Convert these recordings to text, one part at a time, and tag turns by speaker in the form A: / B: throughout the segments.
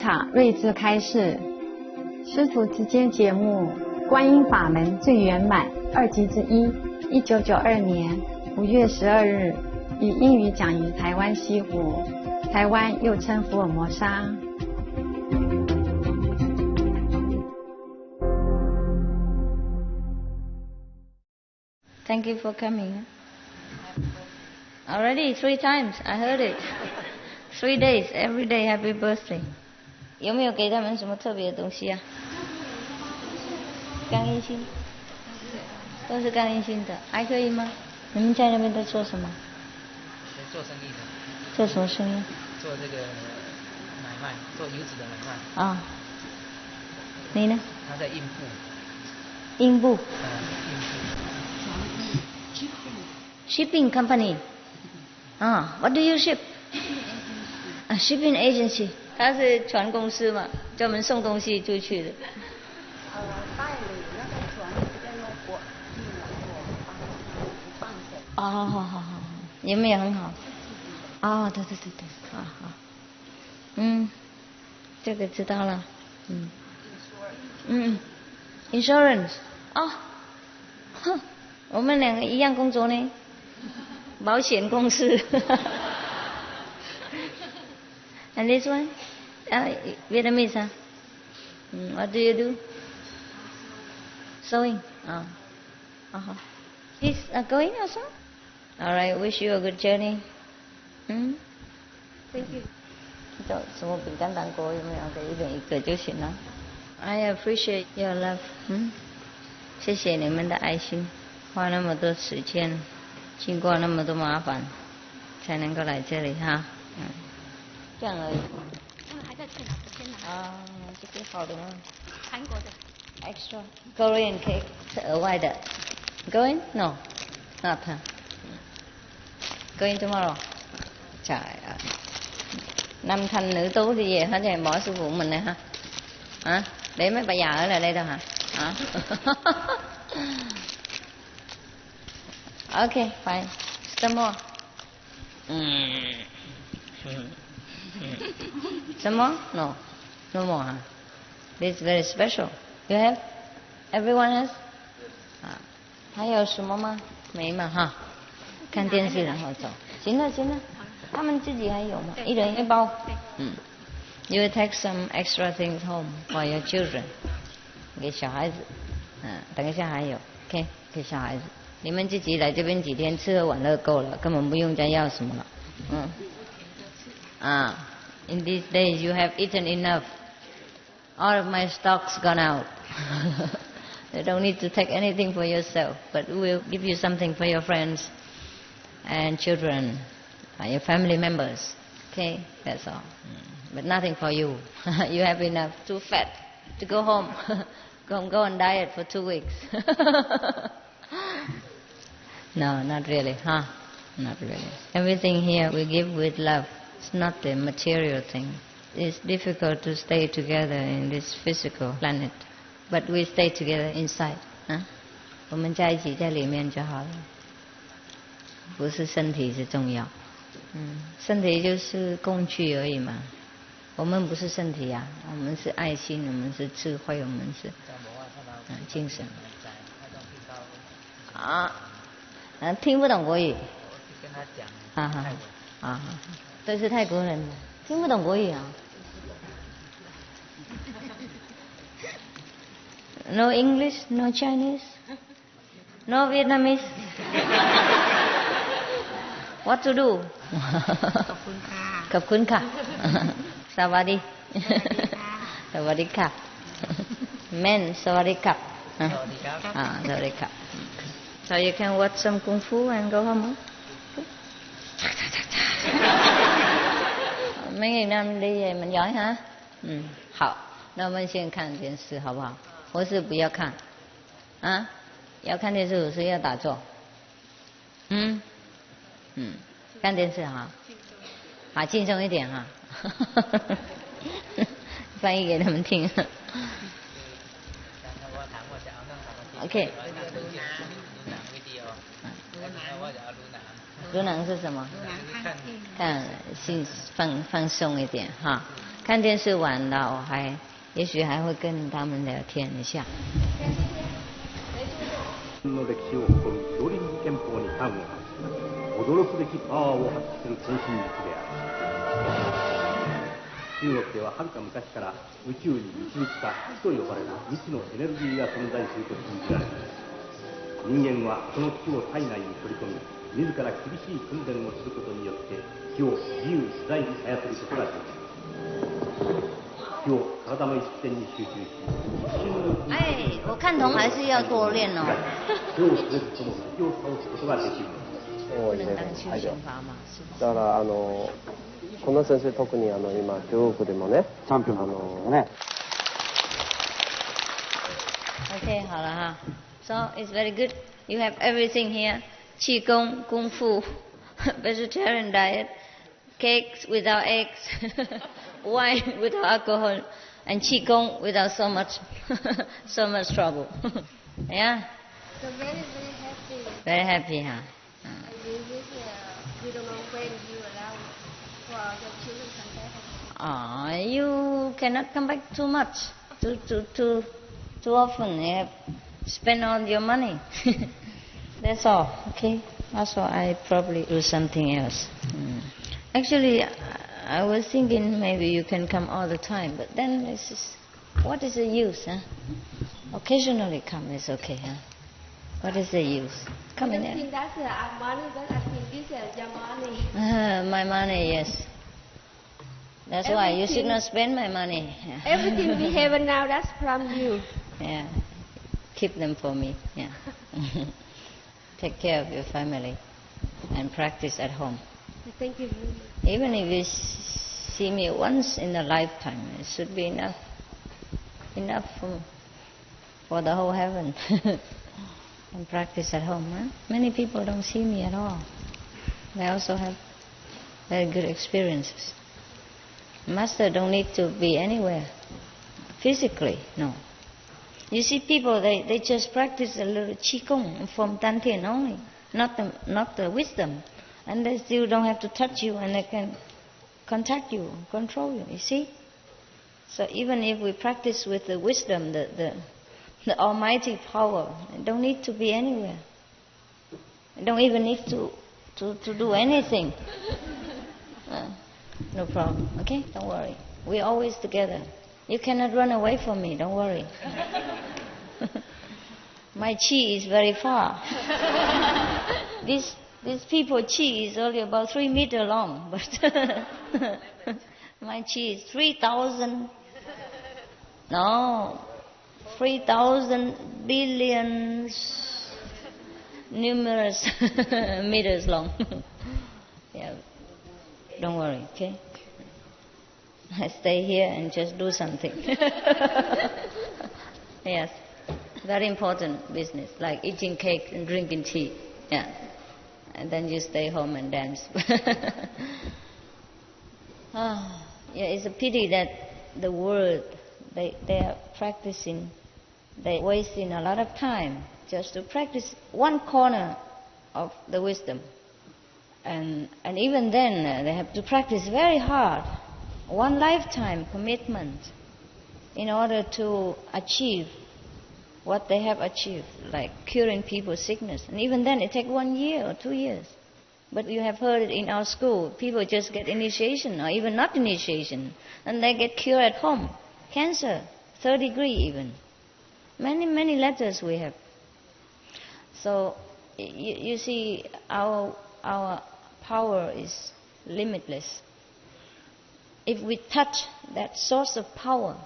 A: 卡睿智开示，师徒之间节目观音法门最圆满2集之一，1992年5月12日以英语讲于台湾西湖，台湾又称福尔摩沙。
B: Thank you for coming. Already 3 times, I heard it. 3 days, every day, happy birthday. 有没有给他们什么特别的东西啊？感应心，都是感应心的，还可以吗？你们在那边在做什么？
C: 在做生意的。
B: 做什么生意？
C: 做这个买卖，做油脂的买卖。
B: 啊。你呢？
C: 他在印布。
B: 印布。
C: 印布。
B: Shipping company. What do you ship? Shipping agency. 他是船公司嘛，专门送东西出去的。
D: 代理那个船在用过运来过放水。
B: 好，有没有很好？对，好。这个知道了。Insurance. 我们两个一样工作呢，保险公司。And this one? Vietnamese, huh? What do you do? Sewing. He's going also? All right, wish you a good journey. Thank you. 什么饼干糖果有没有？给一人一个就行了。I appreciate your love. 谢谢你们的爱心，花那么多时间，经过那么多麻烦，才能够来这里哈。这样而已。
D: 还在天哪。
B: 这个好的吗？
D: 韩国的。
B: Extra Korean cake 是额外的。Going? No, not. Going tomorrow. Trời ơi. Nam thanh nữ tú thì về hết rồi, bỏ sư phụ mình này ha. Hả? Để mấy bà già ở lại đây đâu hả? Okay, fine. Some more. Some more? No. No more, huh? This is very special. You have? Everyone has? 还有什么吗？没嘛哈。看电视然后走。行了，他们自己还有吗？一人一包。You will take some extra things home for your children. 给小孩子。等一下还有 ，OK， 给小孩子。你们自己来这边几天，吃喝玩乐够了，根本不用再要什么了。In these days you have eaten enough. All of my stock's gone out. You don't need to take anything for yourself, but we'll give you something for your friends and children, your family members. Okay, that's all. But nothing for you. You have enough. Too fat to go home. Go on diet for 2 weeks. No, not really, huh? Not really. Everything here we give with love. It's not the material thing. It's difficult to stay together in this physical planet, but we stay together inside. 我们在一起在里面就好了，不是身体是重要。身体就是工具而已嘛。我们不是身体啊，我们是爱心，我们是智慧，我们是精神。听不懂国语。
C: 跟他讲。
B: 都是泰国人，听不懂国语啊。No English, no Chinese, no Vietnamese. What to do? ขอบคุณค่ะ สวัสดี สวัสดีค่ะ Men สวัสดีค่ะ สวัสดีค่ะ So you can watch some kung fu and go home. Mấy ngày năm đi về mình giỏi hả? 好，那我们先看电视好不好？或是不要看？要看电视，或是要打坐？看电视哈，好轻松一点哈。翻译给他们听。OK。รู้หนัง是什么？看放松一点哈，看电视玩到也许还会跟他们聊天一下。
E: の歴史を誇る少林寺拳法に端を発し、驚くべきパワーを発揮する天心術である。中国でははるか昔から宇宙に導くか気と呼ばれる未知のエネルギーが存在すると信じられている。人間はその気を体内に取り込み、自ら厳しい訓練をすることによって気を自由自在に操ることができる。気を体の一点に集中し、一瞬の
B: 我看同还是要多练哦。
E: 手を触れずとも敵を倒すことができる。
B: 不能当休闲法嘛，是不是？
F: だからこの先生特に今中国でもね、チャンピオンね。
B: OK， 好了哈。So it's very good. You have everything here: qigong, kung fu, vegetarian diet, cakes without eggs, wine without alcohol, and qigong without so much trouble. Yeah.
G: So very happy.
B: Very happy, huh?
G: We don't know when you allow for your children to come back.
B: You cannot come back too much, too often. You have spend all your money. That's all. Okay. Also, I probably do something else. Actually, I was thinking maybe you can come all the time, but then what is the use, huh? Occasionally come is okay, huh? What is the use? Come in
G: I
B: there.
G: think that's our money, but I think this is your money.
B: My money, yes. That's why you should not spend my money.
G: Everything we have now, that's from you.
B: Yeah. Keep them for me. Yeah. Take care of your family and practice at home.
G: Thank you.
B: Even if you see me once in a lifetime, it should be enough. Enough for the whole heaven. And practice at home. Huh? Many people don't see me at all. They also have very good experiences. Master don't need to be anywhere. Physically, no. You see people, they just practice a little qigong from THIêN only, not the wisdom. And they still don't have to touch you, and they can contact you, control you, you see? So even if we practice with the wisdom, the almighty power, it don't need to be anywhere. You don't even need to do anything. No problem, okay? Don't worry. We're always together. You cannot run away from me, don't worry. My chi is very far. These people chi is only about 3 meters long, but my chi is 3,000 billions numerous meters long. Yeah. Don't worry, okay? I stay here and just do something. Yes. Very important business, like eating cake and drinking tea. Yeah. And then you stay home and dance. Yeah, it's a pity that the world, they are practicing, they're wasting a lot of time just to practice one corner of the wisdom. And even then, they have to practice very hard, one lifetime commitment, in order to achieve what they have achieved, like curing people's sickness. And even then, it takes 1 year or 2 years. But you have heard it in our school, people just get initiation, or even not initiation, and they get cured at home. Cancer, 3rd degree even. Many letters we have. So, you see, our power is limitless. If we touch that source of power,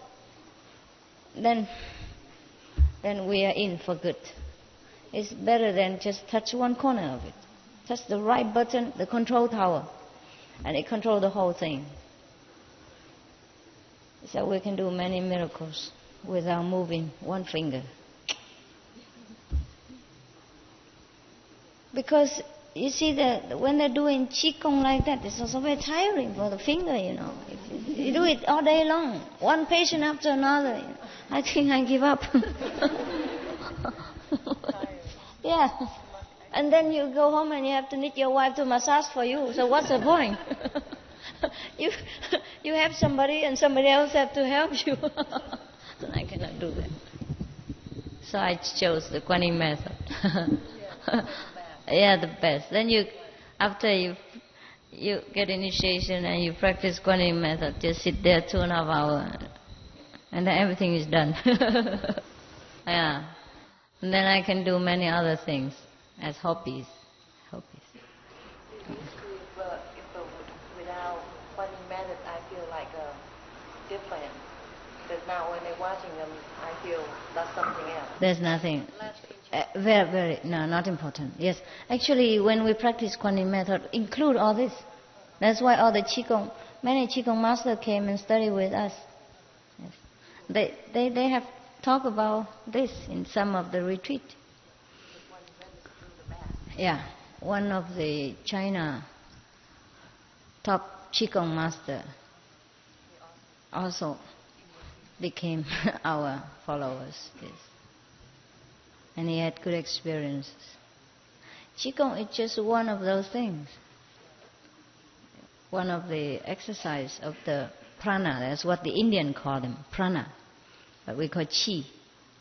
B: then we are in for good. It's better than just touch one corner of it. Touch the right button, the control tower, and it controls the whole thing. So we can do many miracles without moving one finger. Because you see that when they're doing qigong like that, it's also very tiring for the finger, you know. If you do it all day long, one patient after another, you know, I think I give up. Yeah. And then you go home and you have to need your wife to massage for you. So what's the point? You have somebody and somebody else have to help you. So I cannot do that. So I chose the Quan Yin method. Yeah, the best. Then after you get initiation and you practice Quan Yin method, just sit there 2.5 hours, and then everything is done. Yeah. And then I can do many other things as hobbies.
H: Without Quan Yin method, I feel like different. But now when I'm watching them, I feel that's something else.
B: There's nothing. Very, no, not important. Yes, actually, when we practice Quan Yin method, include all this. That's why all the Qigong, many Qigong masters came and studied with us. Yes. They have talked about this in some of the retreat. Yeah, one of the China top Qigong master also became our followers. Yes. And he had good experiences. Qigong is just one of those things. One of the exercise of the prana. That's what the Indian call them, prana. But we call chi.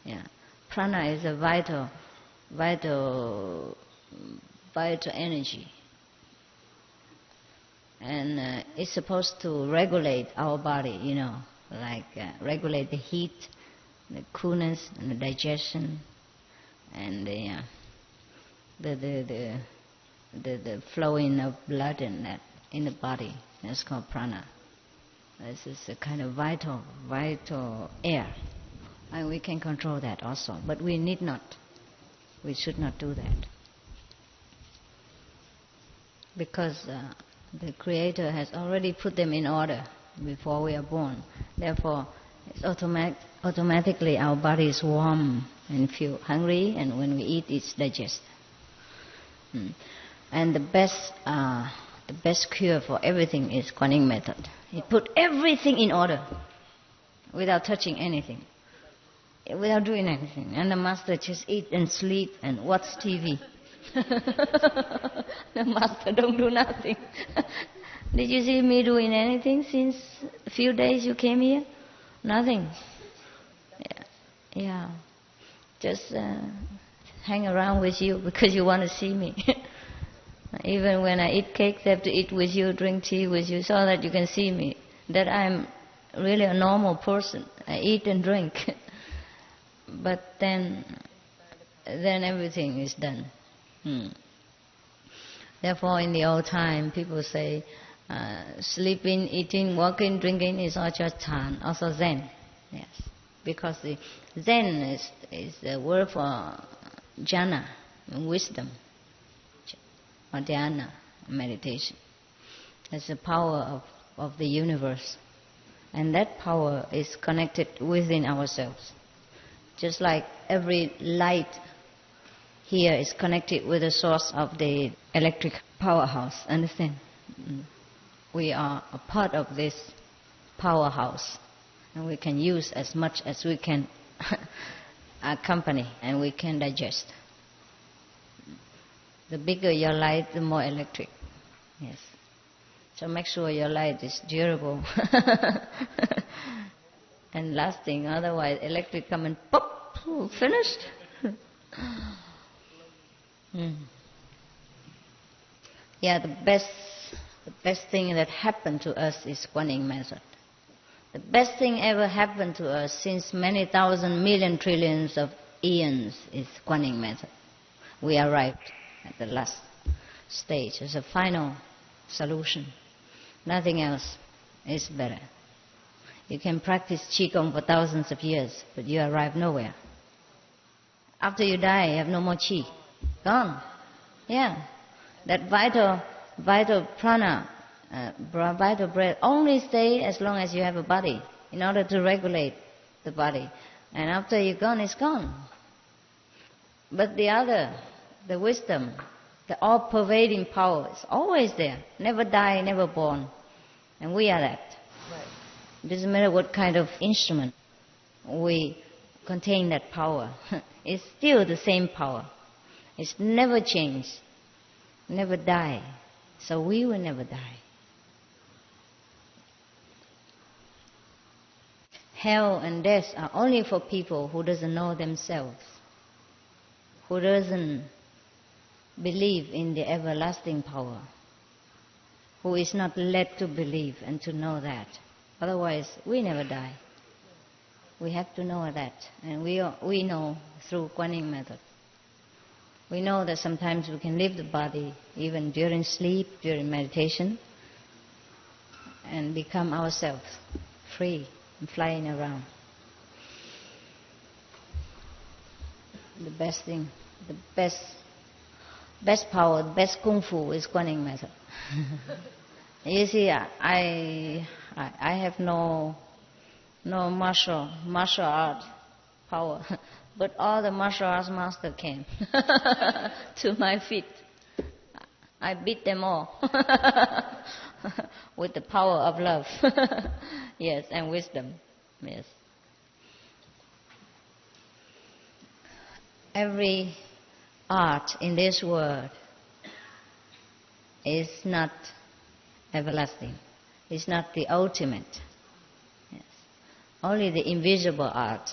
B: Yeah. Prana is a vital energy. And it's supposed to regulate our body, like regulate the heat, the coolness, and the digestion, and the flowing of blood in the body. That's called prana. This is a kind of vital air, and we can control that also. But we need not. We should not do that, because the Creator has already put them in order before we are born. Therefore, it's automatically our body is warm and feel hungry, and when we eat, it's digested. And the best cure for everything is Quan Yin method. It put everything in order without touching anything, without doing anything. And the master just eat and sleep and watch TV. The master don't do nothing. Did you see me doing anything since a few days you came here? Nothing. Yeah. Just hang around with you because you want to see me. Even when I eat cake, they have to eat with you, drink tea with you, so that you can see me. That I'm really a normal person. I eat and drink. But then everything is done. Therefore, in the old time, people say, sleeping, eating, walking, drinking is all just Chan, also Zen. Yes, because the Zen is the word for jhana, wisdom, or dhyana, meditation. It's the power of the universe, and that power is connected within ourselves. Just like every light here is connected with the source of the electric powerhouse. Understand? We are a part of this powerhouse, and we can use as much as we can accompany, and we can digest. The bigger your light, the more electric. Yes. So make sure your light is durable and lasting. Otherwise, electric come and pop, finished. Yeah, the best thing that happened to us is Quan Yin method. The best thing ever happened to us since many thousand million trillions of eons is Quan Yin method. We arrived at the last stage as a final solution. Nothing else is better. You can practice Qigong for thousands of years, but you arrive nowhere. After you die, you have no more Qi. Gone. Yeah. That vital prana, vital breath, only stay as long as you have a body, in order to regulate the body. And after you're gone, it's gone. But the wisdom, the all-pervading power is always there. Never die, never born. And we are that. Right. It doesn't matter what kind of instrument we contain that power. It's still the same power. It's never changed, never die. So we will never die. hell and death are only for people who doesn't know themselves, who doesn't believe in the everlasting power, who is not led to believe and to know that. Otherwise, we never die. We have to know that, and we know through Quán method. We know that sometimes we can leave the body even during sleep, during meditation, and become ourselves, free and flying around. The best thing, the best power, the best kung fu is Quán method. You see, I have no martial art power, but all the martial arts master came to my feet. I beat them all with the power of love, yes, and wisdom, yes. Every art in this world is not everlasting. It's not the ultimate. Yes. Only the invisible art,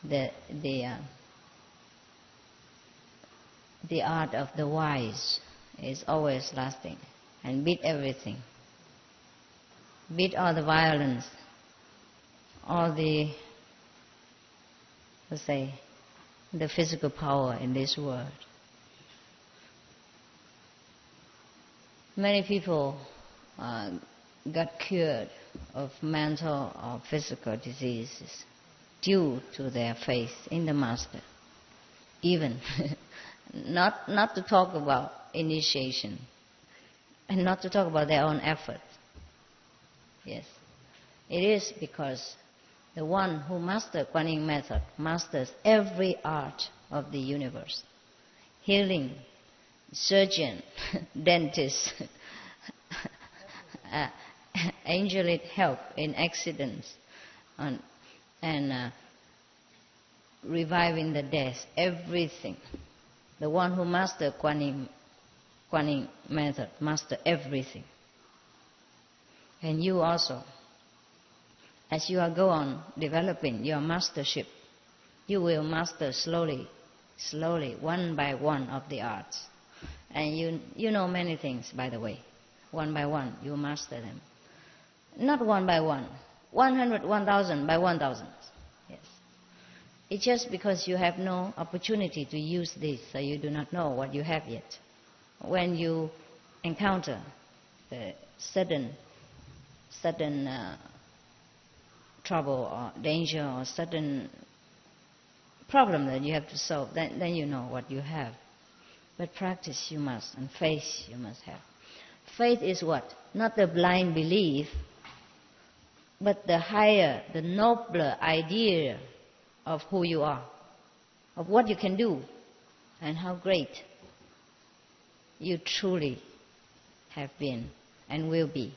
B: the art of the wise, is always lasting and beat everything. Beat all the violence, all the, let's say, the physical power in this world. Many people got cured of mental or physical diseases due to their faith in the Master. Even not to talk about initiation and not to talk about their own effort. Yes, it is because the one who masters Quán method masters every art of the universe. Healing, surgeon, dentist, angelic help in accidents, and reviving the dead, everything. The one who masters Quán method masters everything. And you also, as you are go on developing your mastership, you will master slowly, one by one of the arts. And you know many things, by the way. One by one, you master them. Not one by one, 100, 1,000 by 1,000. Yes. It's just because you have no opportunity to use this, so you do not know what you have yet. When you encounter the sudden trouble or danger or sudden problem that you have to solve, then you know what you have. But practice you must, and faith you must have. Faith is what? Not the blind belief, but the higher, the nobler idea of who you are, of what you can do, and how great you truly have been and will be.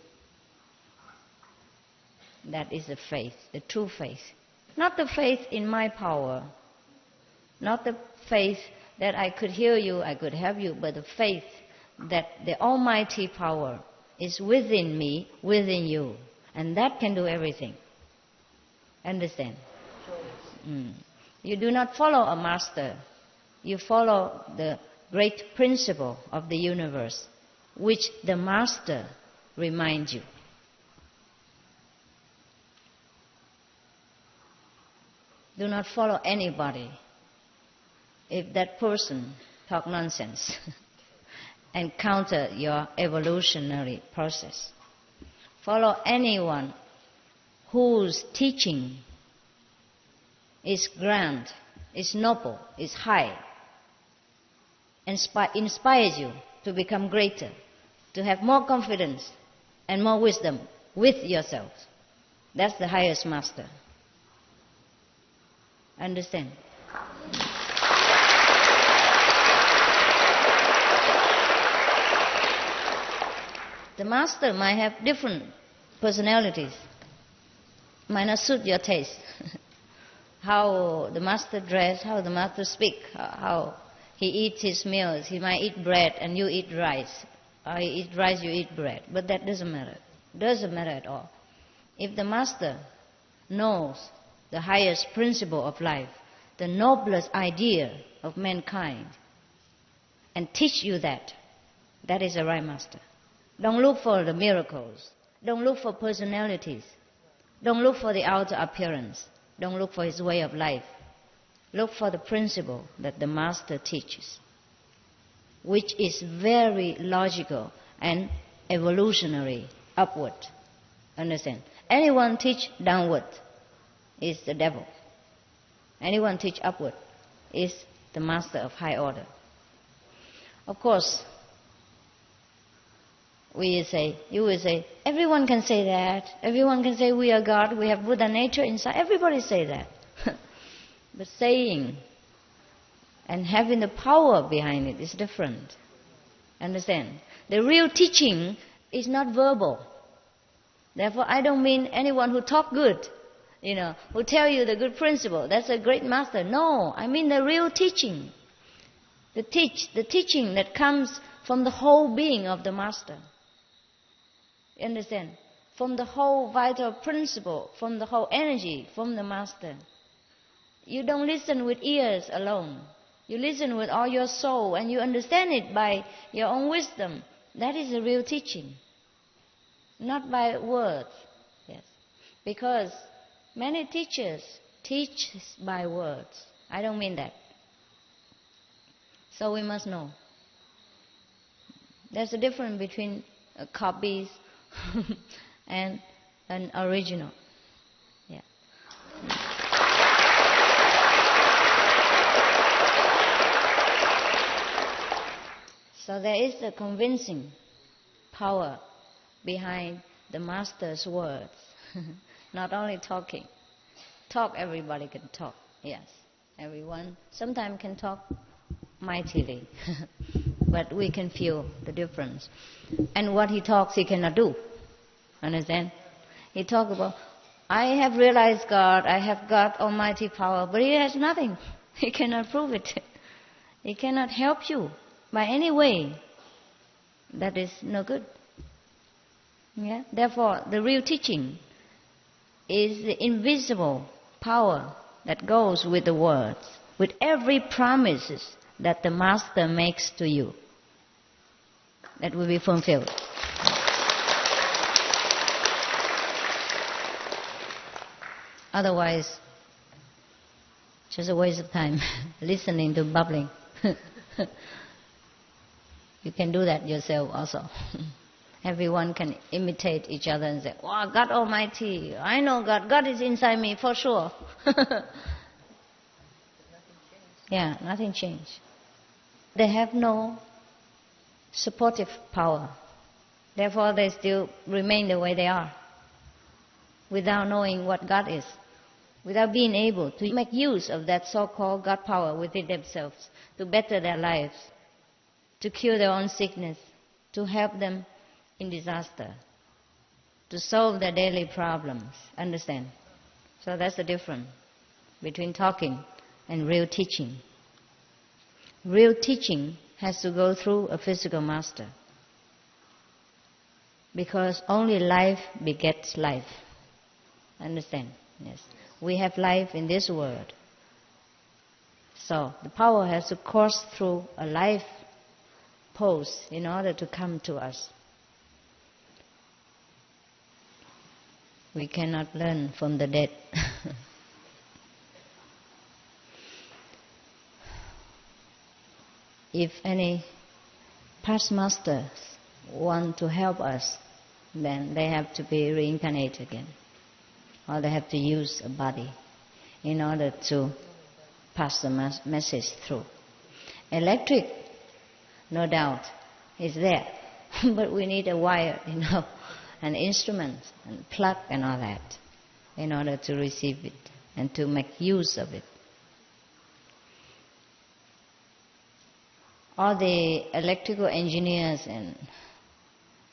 B: That is the faith, the true faith. Not the faith in my power, not the faith that I could heal you, I could help you, but the faith that the almighty power is within me, within you, and that can do everything. Understand? You do not follow a master, you follow the great principle of the universe, which the master reminds you. Do not follow anybody if that person talk nonsense and counter your evolutionary process. Follow anyone whose teaching is grand, is noble, is high, inspires you to become greater, to have more confidence and more wisdom with yourself. That's the highest master. Understand? The master might have different personalities, might not suit your taste. How the master dress, how the master speak, how he eats his meals. He might eat bread and you eat rice. Or he eat rice, you eat bread. But that doesn't matter. Doesn't matter at all. If the master knows the highest principle of life, the noblest idea of mankind, and teach you that, that is a right master. Don't look for the miracles. Don't look for personalities. Don't look for the outer appearance. Don't look for his way of life. Look for the principle that the master teaches, which is very logical and evolutionary, upward. Understand? Anyone teach downward is the devil. Anyone teach upward is the master of high order. Of course, you will say, everyone can say that. Everyone can say we are God, we have Buddha nature inside. Everybody say that. But saying and having the power behind it is different. Understand? The real teaching is not verbal. Therefore, I don't mean anyone who talk good, who tell you the good principle. That's a great master. No, I mean the real teaching. The teaching that comes from the whole being of the master. You understand? From the whole vital principle, from the whole energy, from the master. You don't listen with ears alone. You listen with all your soul and you understand it by your own wisdom. That is the real teaching. Not by words. Yes. Because many teachers teach by words. I don't mean that. So we must know. There's a difference between copies and an original. Yeah. So there is a convincing power behind the master's words. Not only talking. Talk, everybody can talk. Yes, everyone sometimes can talk mightily. But we can feel the difference. And what he talks, he cannot do. Understand? He talks about, I have realized God, I have got almighty power, but he has nothing. He cannot prove it. He cannot help you by any way. That is no good. Yeah? Therefore, the real teaching is the invisible power that goes with the words, with every promises that the master makes to you. That will be fulfilled. Otherwise, just a waste of time listening to babbling. You can do that yourself also. Everyone can imitate each other and say, wow, God Almighty, I know God. God is inside me for sure. Yeah, nothing changed. They have no supportive power. Therefore, they still remain the way they are, without knowing what God is, without being able to make use of that so-called God power within themselves, to better their lives, to cure their own sickness, to help them in disaster, to solve their daily problems. Understand? So that's the difference between talking and real teaching. Real teaching has to go through a physical master, because only life begets life. Understand? Yes. We have life in this world. So the power has to course through a life pose in order to come to us. We cannot learn from the dead. If any past masters want to help us, then they have to be reincarnated again. Or they have to use a body in order to pass the message through. Electric, no doubt, is there. But we need a wire, an instrument, and plug and all that, in order to receive it and to make use of it. All the electrical engineers and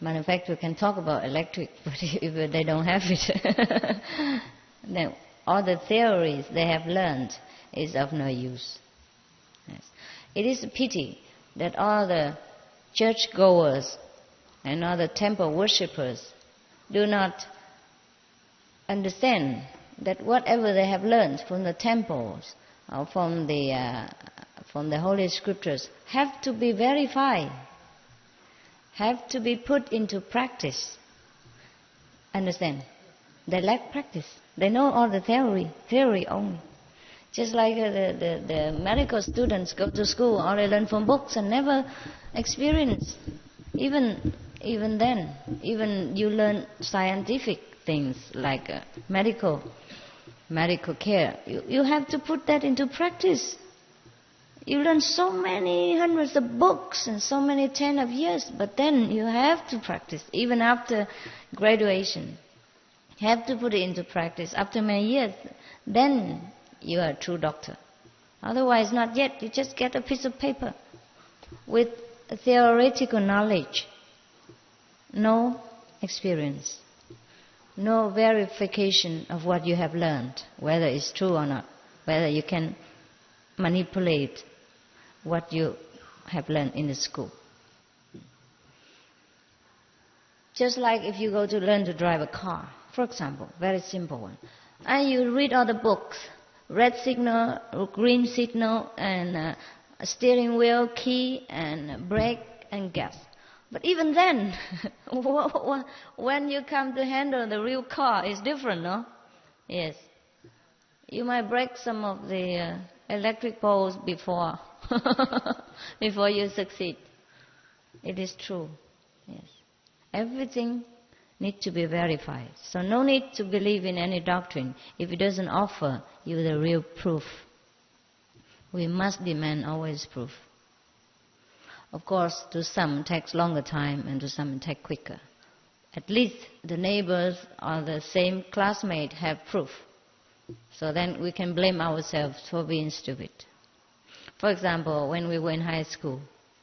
B: manufacturers can talk about electric, but if they don't have it, then all the theories they have learned is of no use. Yes. It is a pity that all the church-goers and all the temple worshippers do not understand that whatever they have learned from the temples or from the Holy Scriptures have to be verified, have to be put into practice. Understand? They lack practice. They know all the theory only. Just like the medical students go to school, or they learn from books and never experience. Even then, even you learn scientific things like medical care, you have to put that into practice. You learn so many hundreds of books and so many 10 of years, but then you have to practice. Even after graduation, you have to put it into practice. After many years, then you are a true doctor. Otherwise, not yet. You just get a piece of paper with theoretical knowledge, no experience, no verification of what you have learned, whether it's true or not, whether you can manipulate what you have learned in the school. Just like if you go to learn to drive a car, for example, very simple one, and you read all the books, red signal, green signal, and steering wheel, key, and brake, and gas. But even then, when you come to handle the real car, it's different, no? Yes. You might break some of the electric poles before you succeed. It is true. Yes. Everything needs to be verified. So no need to believe in any doctrine if it doesn't offer you the real proof. We must demand always proof. Of course, to some it takes longer time and to some it takes quicker. At least the neighbors or the same classmate have proof. So then we can blame ourselves for being stupid. For example, when we were in high school,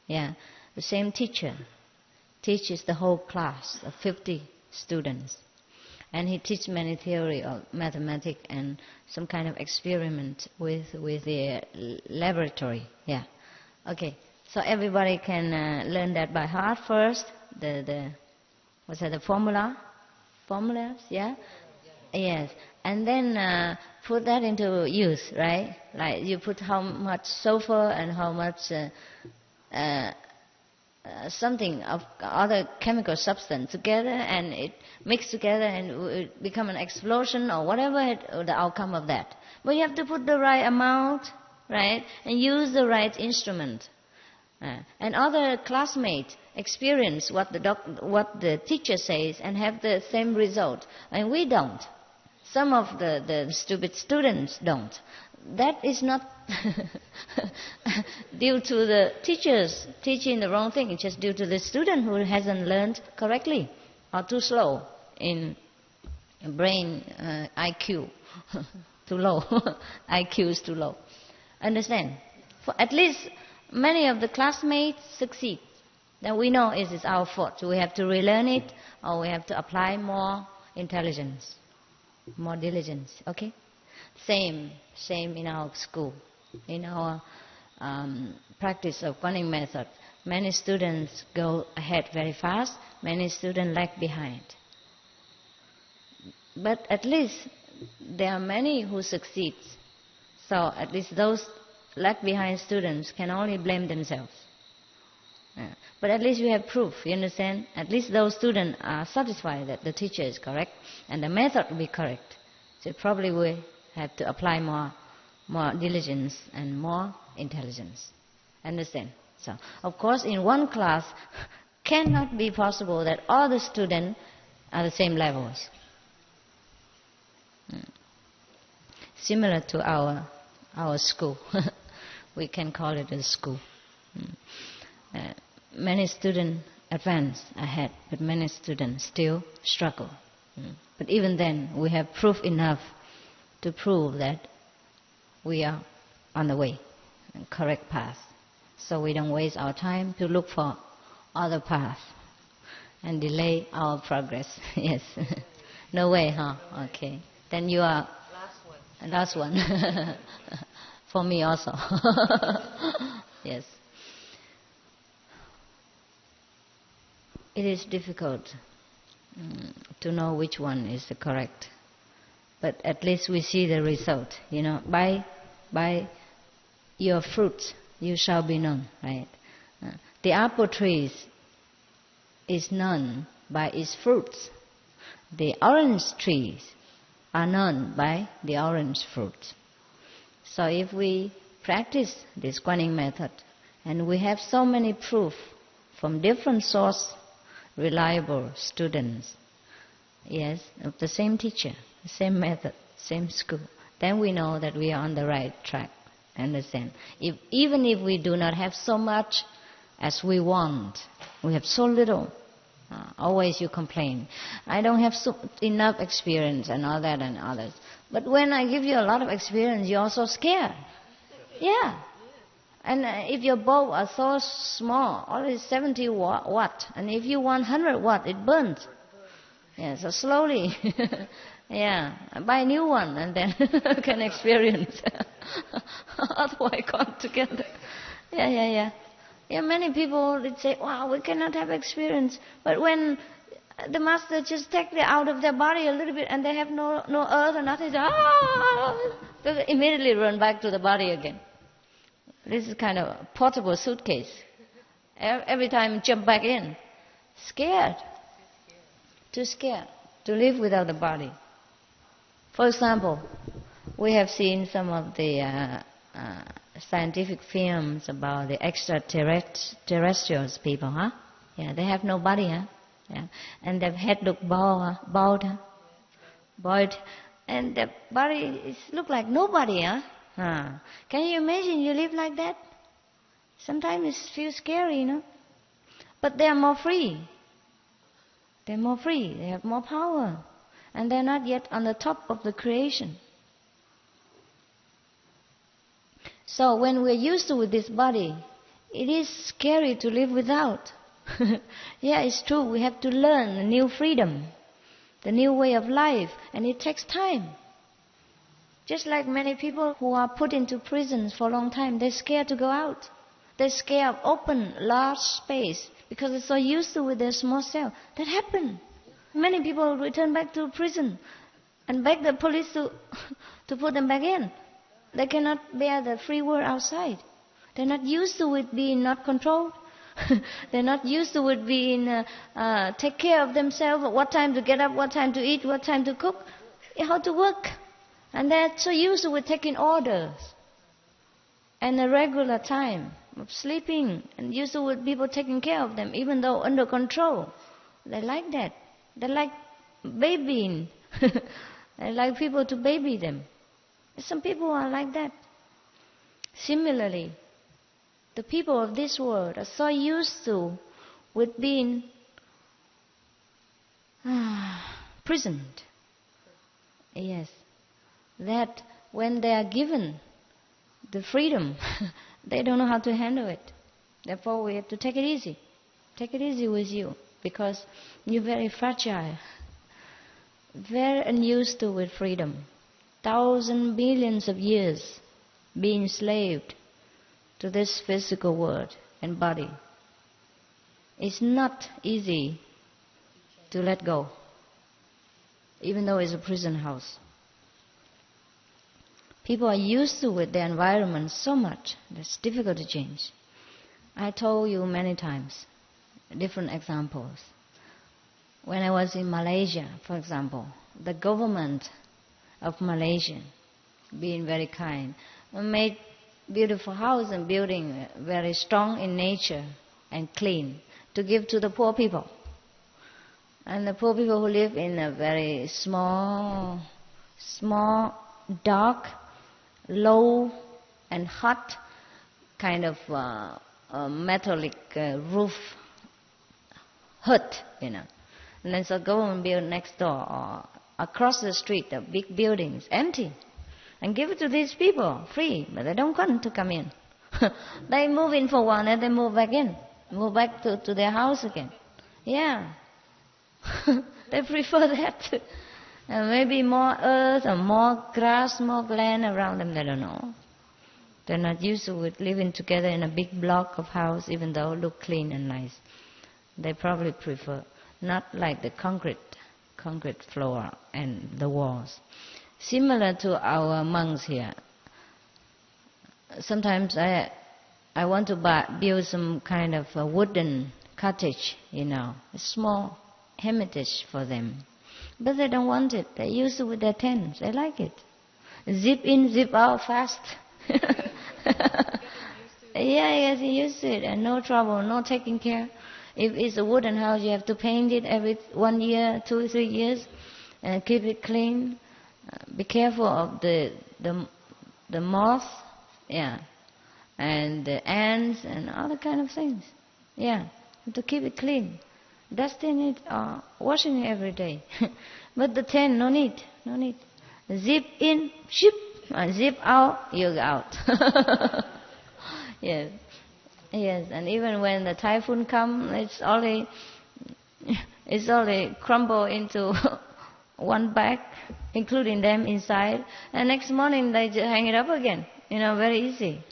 B: the same teacher teaches the whole class of 50 students. And he teaches many theory of mathematics and some kind of experiment with the laboratory. Okay. So everybody can learn that by heart first. The formulas? Yeah. Yes. And then put that into use, right? Like you put how much sulfur and how much something of other chemical substance together, and it mixed together and it become an explosion or whatever the outcome of that. But you have to put the right amount, right, and use the right instrument. And other classmates experience what the teacher says and have the same result, and we don't. Some of the stupid students don't. That is not due to the teachers teaching the wrong thing. It's just due to the student who hasn't learned correctly or too slow in brain IQ. Too low. IQ is too low. Understand? For at least many of the classmates succeed. Then we know it is our fault. So we have to relearn it, or we have to apply more intelligence, more diligence. Okay? Same in our school, in our practice of Quán method. Many students go ahead very fast, many students lag behind. But at least there are many who succeed. So at least those lag behind students can only blame themselves. But at least you have proof, you understand? At least those students are satisfied that the teacher is correct and the method will be correct. So probably we have to apply more diligence and more intelligence. Understand? So, of course, in one class, cannot be possible that all the students are the same levels. Similar to our school. We can call it a school. Many students advance ahead, but many students still struggle. But even then, we have proof enough to prove that we are on the way, correct path. So we don't waste our time to look for other path and delay our progress. Yes. No way, huh? Okay. Then you are last one. For me also. Yes. It is difficult to know which one is the correct But at least we see the result, you know. By your fruits you shall be known, right? The apple tree is known by its fruits. The orange trees are known by the orange fruits. So if we practice this Quán method, and we have so many proof from different source, reliable students, yes, of the same teacher, the same method, same school, then we know that we are on the right track. Understand? Even if we do not have so much as we want, we have so little, always you complain, I don't have enough experience and all that and others. But when I give you a lot of experience, you're also scared. Yeah. And if your bulb are so small, only 70 watt, and if you want 100 watt, it burns. Yeah, so slowly, yeah, buy a new one and then can experience. Otherwise, come together. Yeah. Many people would say, wow, we cannot have experience. But when the master just take it out of their body a little bit and they have no earth or nothing, they immediately run back to the body again. This is kind of a portable suitcase. Every time jump back in. Scared. Too scared to live without the body. For example, we have seen some of the scientific films about the extraterrestrials people, huh? Yeah, they have no body, huh? Yeah. And their head look bald, and their body look like nobody, huh? Can you imagine you live like that? Sometimes it feels scary, you know. But they are more free. They're more free. They have more power. And they're not yet on the top of the creation. So when we're used to with this body, it is scary to live without. Yeah, it's true. We have to learn a new freedom, the new way of life, and it takes time. Just like many people who are put into prisons for a long time, they're scared to go out. They're scared of open, large space because they're so used to with their small cell. That happened. Many people return back to prison and beg the police to put them back in. They cannot bear the free world outside. They're not used to it being not controlled. They're not used to it being take care of themselves, what time to get up, what time to eat, what time to cook, how to work. And they're so used to it taking orders and a regular time of sleeping, and used to with people taking care of them, even though under control. They like that. They like babying. They like people to baby them. Some people are like that. Similarly, the people of this world are so used to with being prisoned. Yes. That when they are given the freedom, they don't know how to handle it. Therefore, we have to take it easy. Take it easy with you, because you're very fragile, very unused to with freedom. Thousands, billions of years being enslaved to this physical world and body. It's not easy to let go, even though it's a prison house. People are used to with their environment so much that it's difficult to change. I told you many times, different examples. When I was in Malaysia, for example, the government of Malaysia, being very kind, made beautiful house and building very strong in nature and clean to give to the poor people. And the poor people who live in a very small, dark, low and hot kind of metallic roof hut, you know. And then so go and build next door or across the street, the big buildings, empty. And give it to these people, free, but they don't want to come in. They move in for a while and they move back in. Move back to their house again. Yeah. They prefer that. And maybe more earth or more grass, more land around them, they don't know. They're not used to it, living together in a big block of house, even though it look clean and nice. They probably prefer, not like the concrete floor and the walls. Similar to our monks here. Sometimes I want to build some kind of a wooden cottage, a small hermitage for them. But they don't want it. They use it with their tents. They like it. Zip in, zip out fast. Yeah, getting used to it, and no trouble, no taking care. If it's a wooden house, you have to paint it every 1 year, 2, 3 years, and keep it clean. Be careful of the moth, and the ants and other kind of things. Yeah, have to keep it clean, dusting it, washing it every day. But the tent, no need. Zip in, ship, zip out, you're out. Yes, and even when the typhoon comes, it's only crumble into one bag, including them inside, and next morning they just hang it up again. Very easy,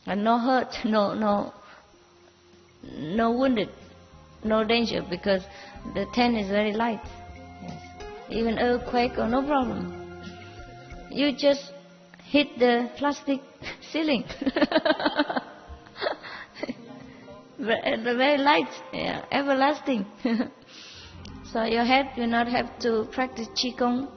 B: and no hurt, no wounded, no danger, because the tent is very light. Yes. Even earthquake or no problem. You just hit the plastic ceiling. Very light, everlasting. So your head will not have to practice Qigong.